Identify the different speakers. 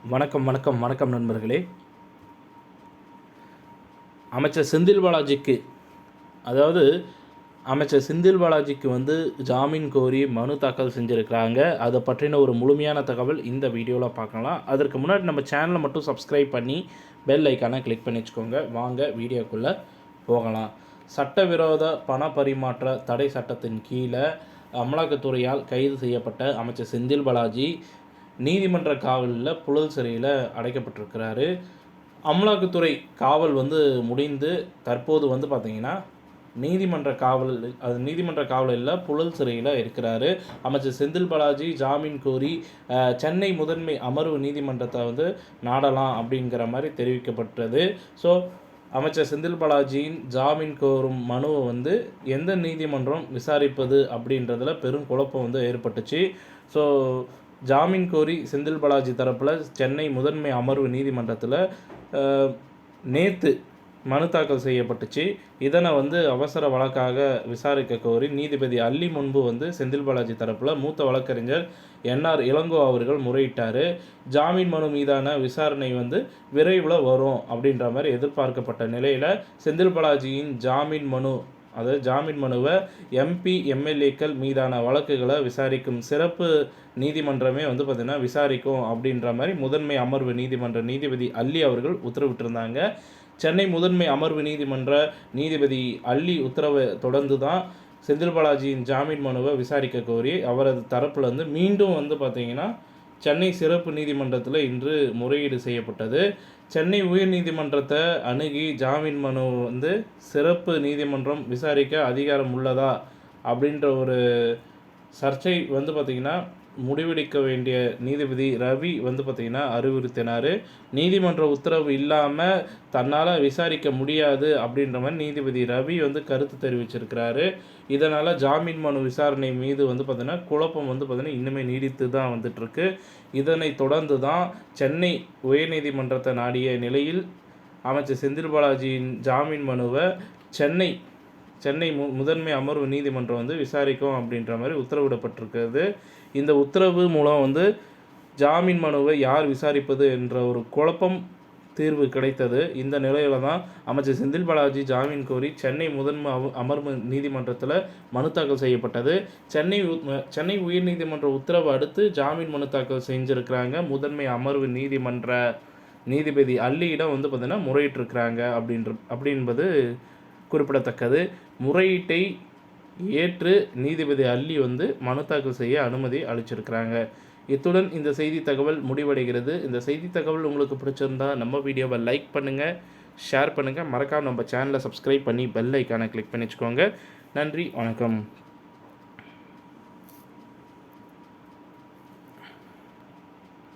Speaker 1: வணக்கம் நண்பர்களே. அமைச்சர் செந்தில் பாலாஜிக்கு அமைச்சர் செந்தில் பாலாஜிக்கு ஜாமீன் கோரி மனு தாக்கல் செஞ்சுருக்கிறாங்க. அதை பற்றின ஒரு முழுமையான தகவல் இந்த வீடியோவில் பார்க்கலாம். அதற்கு முன்னாடி நம்ம சேனலை மட்டும் சப்ஸ்கிரைப் பண்ணி பெல் ஐக்கானை கிளிக் பண்ணி வச்சுக்கோங்க. வாங்க வீடியோக்குள்ளே போகலாம். சட்டவிரோத பண பரிமாற்ற தடை சட்டத்தின் கீழே அமலாக்கத்துறையால் கைது செய்யப்பட்ட அமைச்சர் செந்தில் பாலாஜி நீதிமன்ற காவலில் புழல் சிறையில் அடைக்கப்பட்டிருக்கிறாரு. அமலாக்கத்துறை காவல் முடிந்து தற்போது பார்த்திங்கன்னா நீதிமன்ற காவலில் புழல் சிறையில் இருக்கிறாரு. அமைச்சர் செந்தில் பாலாஜி ஜாமீன் கோரி சென்னை முதன்மை அமர்வு நீதிமன்றத்தை நாடலாம் அப்படிங்கிற மாதிரி தெரிவிக்கப்பட்டது. ஸோ அமைச்சர் செந்தில் பாலாஜியின் ஜாமீன் கோரும் மனுவை எந்த நீதிமன்றம் விசாரிப்பது அப்படின்றதில் பெரும் குழப்பம் ஏற்பட்டுச்சு. ஸோ ஜாமீன் கோரி செந்தில் பாலாஜி தரப்பில் சென்னை முதன்மை அமர்வு நீதிமன்றத்தில் நேற்று மனு தாக்கல் செய்யப்பட்டுச்சு. இதனை அவசர வழக்காக விசாரிக்க கோரி நீதிபதி அல்லி முன்பு செந்தில் பாலாஜி தரப்பில் மூத்த வழக்கறிஞர் என்ஆர் இளங்கோ அவர்கள் முறையிட்டார். ஜாமீன் மனு மீதான விசாரணை விரைவில் வரும் அப்படின்ற மாதிரி எதிர்பார்க்கப்பட்ட நிலையில் செந்தில் பாலாஜியின் ஜாமீன் மனுவை எம்பி எம்எல்ஏக்கள் மீதான வழக்குகளை விசாரிக்கும் சிறப்பு நீதிமன்றமே பார்த்திங்கன்னா விசாரிக்கும் அப்படின்ற மாதிரி முதன்மை அமர்வு நீதிபதி அல்லி அவர்கள் உத்தரவிட்டிருந்தாங்க. சென்னை முதன்மை அமர்வு நீதிபதி அல்லி உத்தரவை தொடர்ந்து தான் செந்தில் பாலாஜியின் ஜாமீன் மனுவை விசாரிக்க கோரி அவரது தரப்பில் மீண்டும் பார்த்திங்கன்னா சென்னை சிறப்பு நீதிமன்றத்தில் இன்று முறையீடு செய்யப்பட்டது. சென்னை உயர்நீதிமன்றத்தை அணுகி ஜாமீன் மனு சிறப்பு நீதிமன்றம் விசாரிக்க அதிகாரம் உள்ளதா அப்படின்ற ஒரு சர்ச்சை பார்த்திங்கன்னா முடிவெடுக்க வேண்டிய நீதிபதி ரவி பார்த்திங்கன்னா அறிவுறுத்தினார். நீதிமன்ற உத்தரவு இல்லாமல் தன்னால் விசாரிக்க முடியாது அப்படின்ற மாதிரி நீதிபதி ரவி கருத்து தெரிவிச்சிருக்கிறாரு. இதனால் ஜாமீன் மனு விசாரணை மீது பார்த்திங்கன்னா குழப்பம் பார்த்திங்கன்னா இன்னுமே நீடித்து தான் வந்துட்டுருக்கு. இதனை தொடர்ந்து தான் சென்னை உயர்நீதிமன்றத்தை நாடிய நிலையில் அமைச்சர் செந்தில் பாலாஜியின் ஜாமீன் மனுவை சென்னை முதன்மை அமர்வு நீதிமன்றம் விசாரிக்கும் அப்படின்ற மாதிரி உத்தரவிடப்பட்டிருக்கிறது. இந்த உத்தரவு மூலம் ஜாமீன் மனுவை யார் விசாரிப்பது என்ற ஒரு குழப்பம் தீர்வு கிடைத்தது. இந்த நிலையில தான் அமைச்சர் செந்தில் பாலாஜி ஜாமீன் கோரி சென்னை முதன்மை அமர்வு நீதிமன்றத்தில் மனு தாக்கல் செய்யப்பட்டது. சென்னை உயர்நீதிமன்ற உத்தரவு அடுத்து ஜாமீன் மனு தாக்கல் செஞ்சுருக்கிறாங்க. முதன்மை அமர்வு நீதிபதி அல்லியிடம் பார்த்திங்கன்னா முறையிட்டிருக்கிறாங்க அப்படின்பது குறிப்பிடத்தக்கது. முறையீட்டை ஏற்று நீதிபதி அல்லி மனு தாக்கல் செய்ய அனுமதி அளிச்சிருக்கிறாங்க. இத்துடன் இந்த செய்தி தகவல் முடிவடைகிறது. இந்த செய்தி தகவல் உங்களுக்கு பிடிச்சிருந்தா நம்ம வீடியோவை லைக் பண்ணுங்கள், ஷேர் பண்ணுங்கள், மறக்காம நம்ம சேனலை சப்ஸ்கிரைப் பண்ணி பெல் ஐக்கானை கிளிக் பண்ணி வச்சுக்கோங்க. நன்றி, வணக்கம்.